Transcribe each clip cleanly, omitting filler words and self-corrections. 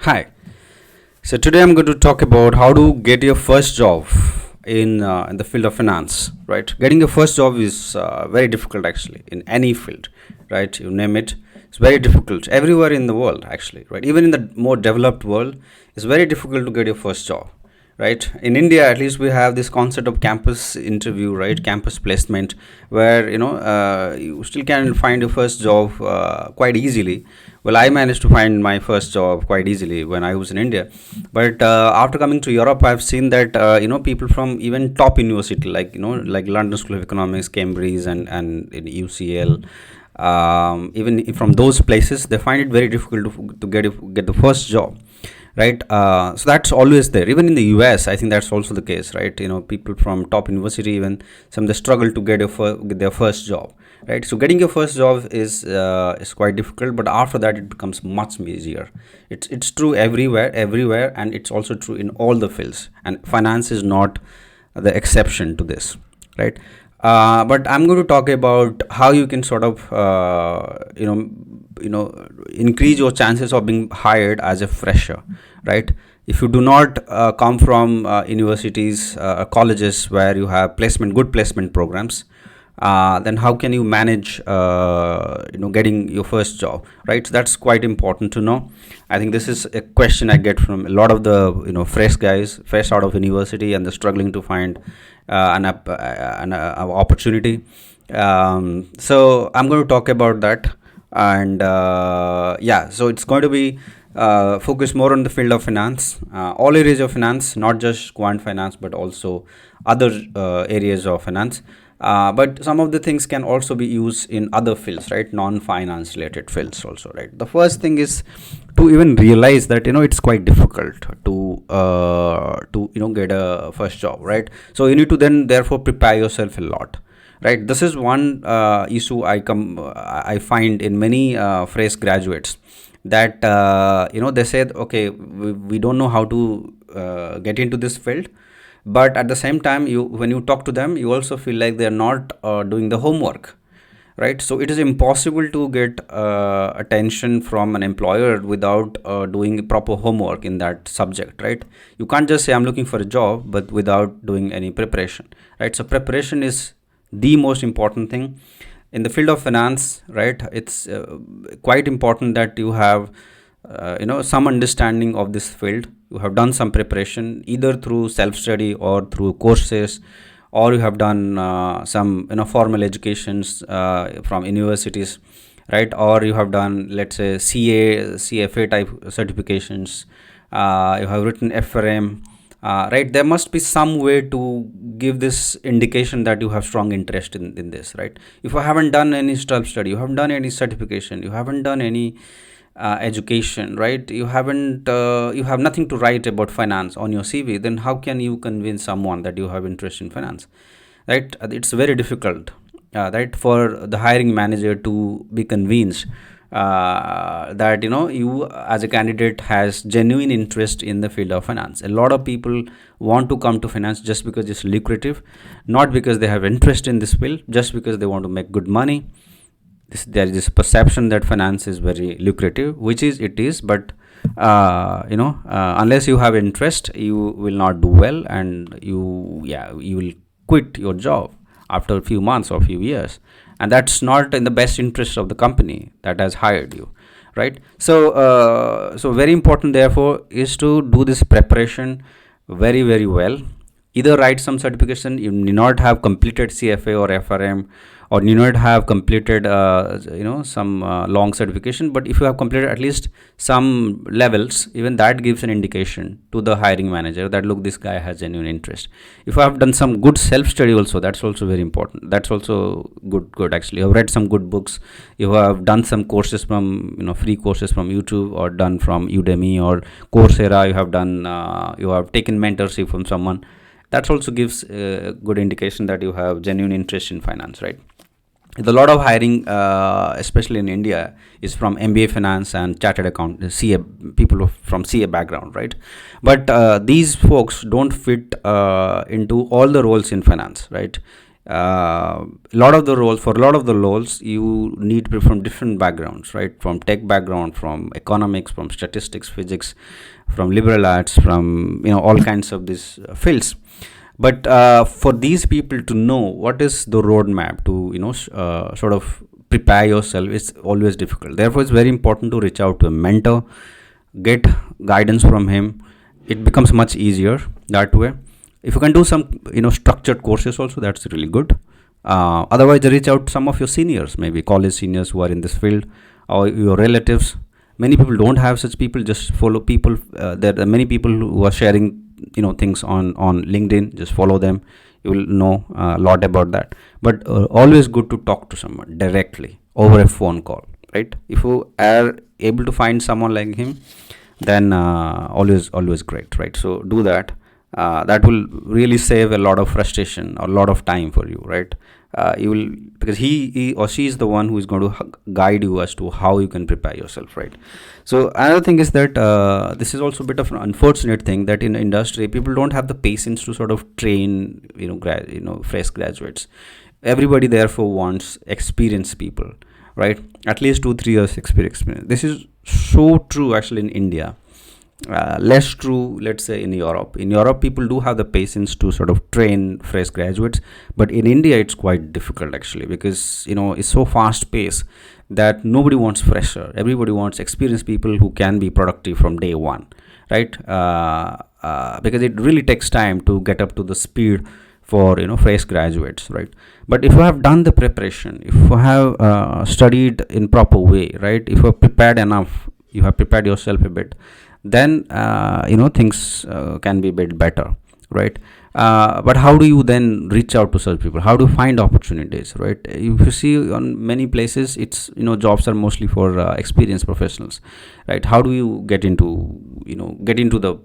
Hi. So today I'm going to talk about how to get your first job in the field of finance. Right, getting your first job is very difficult actually in any field. Right, you name it. It's very difficult everywhere in the world actually. Right, even in the more developed world, it's very difficult to get your first job. Right, in India at least we have this concept of campus interview, right, campus placement, where you still can find your first job quite easily. Well, I managed to find my first job quite easily when I was in India, but after coming to Europe, I've seen that people from even top university like like London School of Economics, Cambridge, and in UCL, even from those places, they find it very difficult to get the first job, right? So that's always there. Even in the US, I think that's also the case, right? People from top university, even some, they struggle to get their first job, right? So getting your first job is quite difficult, but after that it becomes much easier. It's true everywhere, and it's also true in all the fields, and finance is not the exception to this, right? But I'm going to talk about how you can sort of increase your chances of being hired as a fresher, right? If you do not come from universities, colleges where you have good placement programs, then how can you manage getting your first job, right? So that's quite important to know. I think this is a question I get from a lot of the fresh guys, fresh out of university, and they're struggling to find an opportunity. So I'm going to talk about that, and yeah, so it's going to be focus more on the field of finance, all areas of finance, not just quant finance, but also other areas of finance. But some of the things can also be used in other fields, right? Non-finance related fields also, right? The first thing is to even realize that it's quite difficult to get a first job, right? So you need to then therefore prepare yourself a lot, right? This is one issue I find in many fresh graduates, that they said, okay, we don't know how to get into this field, but at the same time, when you talk to them, you also feel like they're not doing the homework, right? So it is impossible to get attention from an employer without doing proper homework in that subject, right? You can't just say I'm looking for a job but without doing any preparation, right? So preparation is the most important thing in the field of finance, right? It's quite important that you have some understanding of this field. You have done some preparation either through self study or through courses, or you have done some formal educations from universities, right? Or you have done, let's say, CFA type certifications. You have written FRM, right? There must be some way to give this indication that you have strong interest in this, right? If you haven't done any self study, you haven't done any certification, you haven't done any education, right? You have nothing to write about finance on your CV, then how can you convince someone that you have interest in finance, right? It's very difficult, right, for the hiring manager to be convinced that you as a candidate has genuine interest in the field of finance. A lot of people want to come to finance just because it's lucrative, not because they have interest in this field, just because they want to make good money. There is this perception that finance is very lucrative, which it is, but unless you have interest, you will not do well, and you will quit your job after a few months or few years, and that's not in the best interest of the company that has hired you, right? So very important therefore is to do this preparation very, very well. Either write some certification. You need not have completed CFA or FRM, or need not have completed some long certification, but if you have completed at least some levels, even that gives an indication to the hiring manager that look, this guy has genuine interest. If you have done some good self study also, that's also very important. That's also good actually. You have read some good books, you have done some courses from free courses from YouTube, or done from Udemy or Coursera. You have done you have taken mentorship from someone. That also gives a good indication that you have genuine interest in finance, right? A lot of hiring, especially in India, is from MBA finance and chartered account, CA people from CA background, right? But these folks don't fit into all the roles in finance, right? A lot of the roles, for a lot of the roles, you need people from different backgrounds, right? From tech background, from economics, from statistics, physics, from liberal arts, from all kinds of these fields. But for these people to know what is the roadmap to sort of prepare yourself is always difficult. Therefore, it's very important to reach out to a mentor, get guidance from him. It becomes much easier that way. If you can do some structured courses also, that's really good. Otherwise, reach out to some of your seniors, maybe college seniors who are in this field, or your relatives. Many people don't have such people. Just follow people. There are many people who are sharing things on LinkedIn. Just follow them. You will know a lot about that. But always good to talk to someone directly over a phone call, right? If you are able to find someone like him, then always great, right? So do that. That will really save a lot of frustration or a lot of time for you, right? You will, because he or she is the one who is going to guide you as to how you can prepare yourself, right? So another thing is that this is also a bit of an unfortunate thing, that in industry people don't have the patience to sort of train fresh graduates. Everybody therefore wants experienced people, right? At least 2-3 years experience. This is so true actually in India. Less true, let's say, in Europe. In Europe, people do have the patience to sort of train fresh graduates, but in India, it's quite difficult actually, because it's so fast paced that nobody wants fresher. Everybody wants experienced people who can be productive from day one, right? Because it really takes time to get up to the speed for fresh graduates, right? But if you have done the preparation, if you have studied in proper way, right? If you are prepared enough, you have prepared yourself a bit, then things can be a bit better, right? But how do you then reach out to such people? How do you find opportunities, right? If you see on many places, it's jobs are mostly for experienced professionals, right? How do you get into the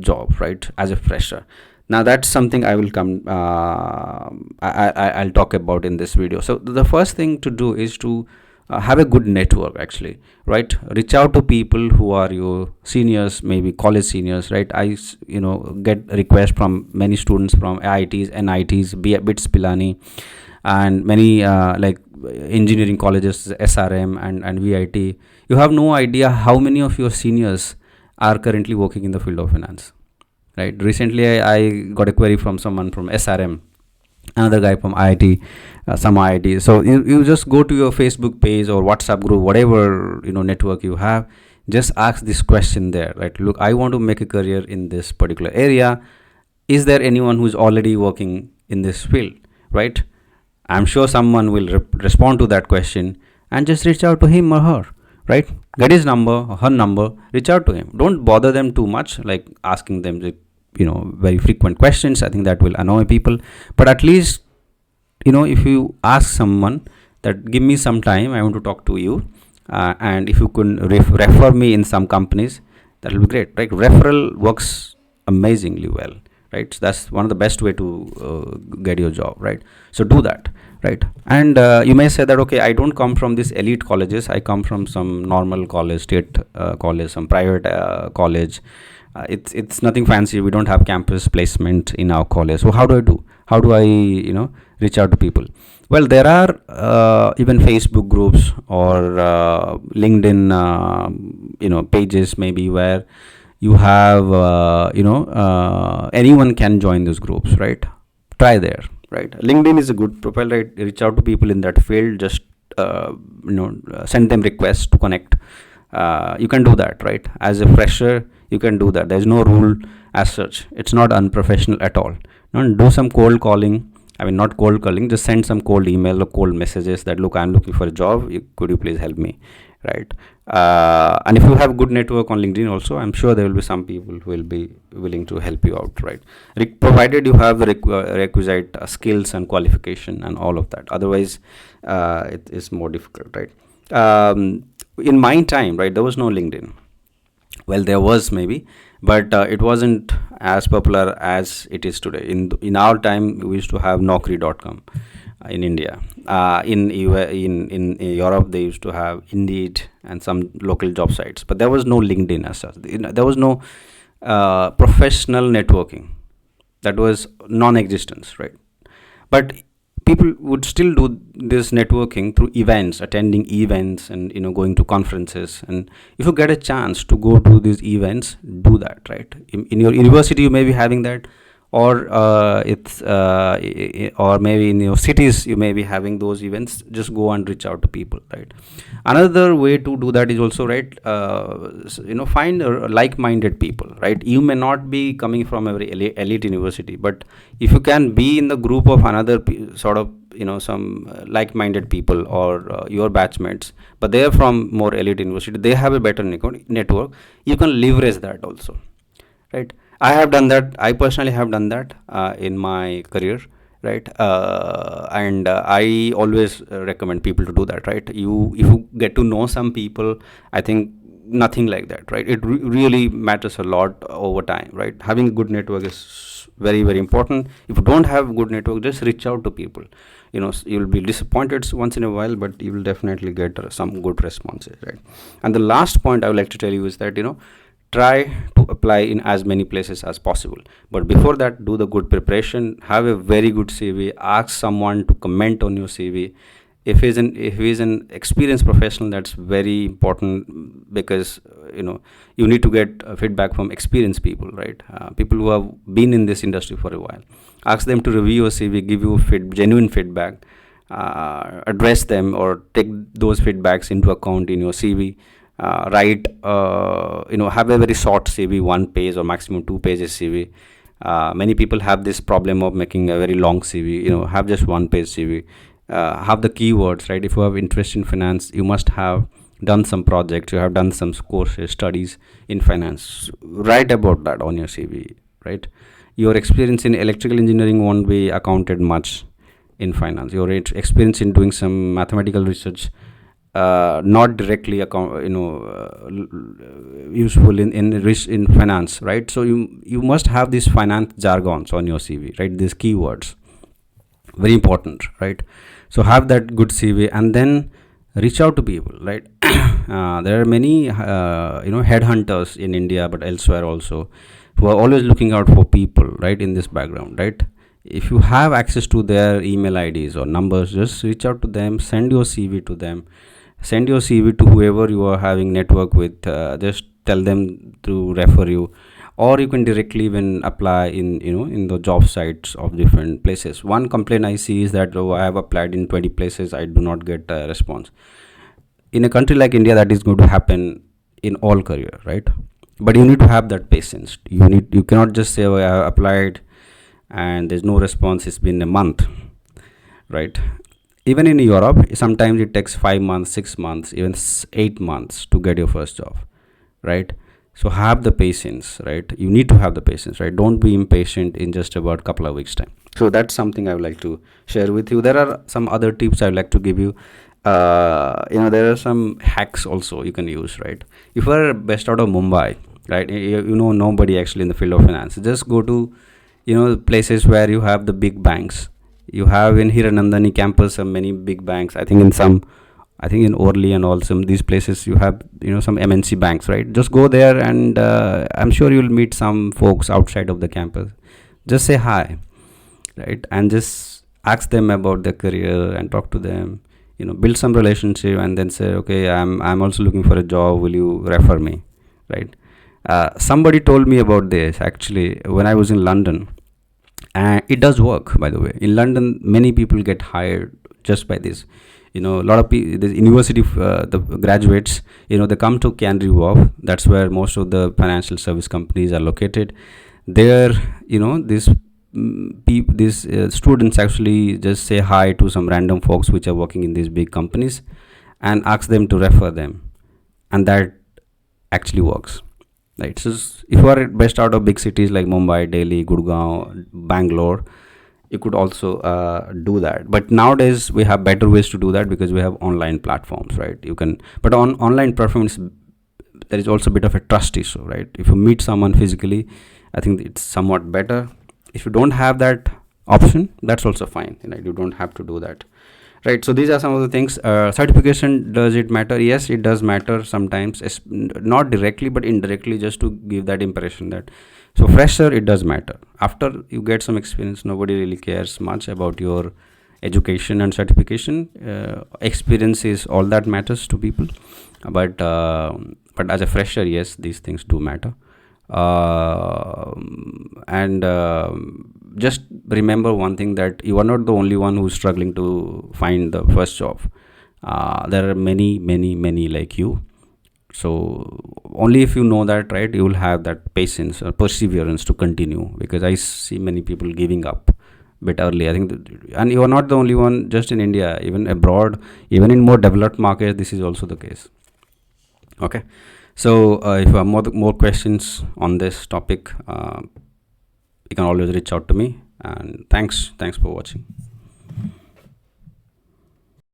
job, right, as a fresher? Now that's something I will come I'll talk about in this video. So the first thing to do is to have a good network actually, right? Reach out to people who are your seniors, maybe college seniors, right? I get requests from many students from IITs, NITs, BITS Pilani, and many like engineering colleges, SRM and VIT. You have no idea how many of your seniors are currently working in the field of finance, right? Recently I got a query from someone from SRM, another guy from IIT, some IIT. So you just go to your Facebook page or WhatsApp group, whatever network you have, just ask this question there, right? Look, I want to make a career in this particular area. Is there anyone who is already working in this field, right? I'm sure someone will respond to that question, and just reach out to him or her, right? Get his number or her number, reach out to him. Don't bother them too much, like asking them very frequent questions. I think that will annoy people. But at least if you ask someone that, give me some time, I want to talk to you, and if you can refer me in some companies, that will be great, right? Referral works amazingly well, right? So that's one of the best way to get your job, right? So do that, right? And you may say that, okay, I don't come from these elite colleges, I come from some normal college, state college, some private college. It's nothing fancy. We don't have campus placement in our college. So how do I reach out to people? Well, there are even Facebook groups or LinkedIn pages maybe, where you have anyone can join those groups, right? Try there, right? LinkedIn is a good profile, right? Reach out to people in that field. Just send them requests to connect. You can do that, right? As a fresher, you can do that. There's no rule as such. It's not unprofessional at all. Do some cold calling. I mean, not cold calling, just send some cold email or cold messages that, look, I'm looking for a job, could you please help me, right? And if you have good network on LinkedIn also, I'm sure there will be some people who will be willing to help you out, right? Provided you have the requisite skills and qualification and all of that. Otherwise it is more difficult, right? In my time, right, there was no LinkedIn. Well, there was maybe, but it wasn't as popular as it is today. In our time, we used to have Naukri.com in India. In Europe, they used to have Indeed and some local job sites, but there was no LinkedIn as such. There was no professional networking. That was non-existence, right? But people would still do this networking through events, attending events, and going to conferences. And if you get a chance to go to these events, do that, right? In your university you may be having that, or or maybe in your cities you may be having those events. Just go and reach out to people, right? Another way to do that is also, right, find like-minded people, right? You may not be coming from a very elite university, but if you can be in the group of another sort of some like-minded people, or your batchmates, but they are from more elite university, they have a better network, you can leverage that also, right? I have done that. I personally have done that in my career, right? And I always recommend people to do that, right? If you get to know some people, I think nothing like that, right? It really matters a lot over time, right? Having a good network is very, very important. If you don't have good network, just reach out to people. You'll be disappointed once in a while, but you will definitely get some good responses, right? And the last point I would like to tell you is that try to apply in as many places as possible, but before that, do the good preparation, have a very good CV, ask someone to comment on your CV. If he's an experienced professional, that's very important, because you need to get feedback from experienced people, right? People who have been in this industry for a while. Ask them to review your CV, give you genuine feedback, address them, or take those feedbacks into account in your CV. Write, have a very short CV, 1 page or maximum 2 pages CV. Many people have this problem of making a very long CV. Have just 1 page CV. Have the keywords, right? If you have interest in finance, you must have done some projects, you have done some courses, studies in finance. Write about that on your CV, right? Your experience in electrical engineering won't be accounted much in finance. Your experience in doing some mathematical research, not directly useful in finance, right? So you must have these finance jargons on your CV, right? These keywords, very important, right? So have that good CV, and then reach out to people, right? There are many headhunters in India, but elsewhere also, who are always looking out for people, right, in this background, right? If you have access to their email IDs or numbers, just reach out to them, send your CV to them, send your CV to whoever you are having network with. Just tell them to refer you, or you can directly even apply in the job sites of different places. One complaint I see is that, I have applied in 20 places, I do not get a response. In a country like India, that is going to happen in all career, right? But you need to have that patience. You cannot just say, I have applied and there's no response, it's been a month, right? Even in Europe, sometimes it takes 5 months, 6 months, even 8 months to get your first job, right? So have the patience, right? You need to have the patience, right? Don't be impatient in just about a couple of weeks time. So that's something I would like to share with you. There are some other tips I would like to give you. There are some hacks also you can use, right? If you are based out of Mumbai, right, nobody actually in the field of finance, just go to places where you have the big banks. You have in Hiranandani campus many big banks. I think in Orly and all some these places you have some MNC banks, right? Just go there, and I'm sure you'll meet some folks outside of the campus. Just say hi, right? And just ask them about their career and talk to them. Build some relationship, and then say, okay, I'm also looking for a job. Will you refer me, right? Somebody told me about this actually when I was in London, and it does work, by the way. In London, many people get hired just by this. A lot of people, the university, the graduates, they come to Canary Wharf. That's where most of the financial service companies are located. There, these students actually just say hi to some random folks which are working in these big companies, and ask them to refer them, and that actually works, right? So if you are based out of big cities like Mumbai, Delhi, Gurgaon, Bangalore, you could also do that. But nowadays we have better ways to do that, because we have online platforms, right? You can, but on online platforms there is also a bit of a trust issue, right? If you meet someone physically, I think it's somewhat better. If you don't have that option, that's also fine. You don't have to do that, right? So these are some of the things. Certification, does it matter? Yes, it does matter sometimes. It's not directly but indirectly, just to give that impression that, so fresher, it does matter. After you get some experience, nobody really cares much about your education and certification. Experience is all that matters to people, but as a fresher, yes, these things do matter. And just remember one thing, that you are not the only one who's struggling to find the first job. There are many, many, many like you. So only if you know that, right, you will have that patience or perseverance to continue, because I see many people giving up bit early, I think. And you are not the only one, just in India, even abroad, even in more developed markets, this is also the case. Okay. So if you have more questions on this topic, you can always reach out to me. And thanks for watching.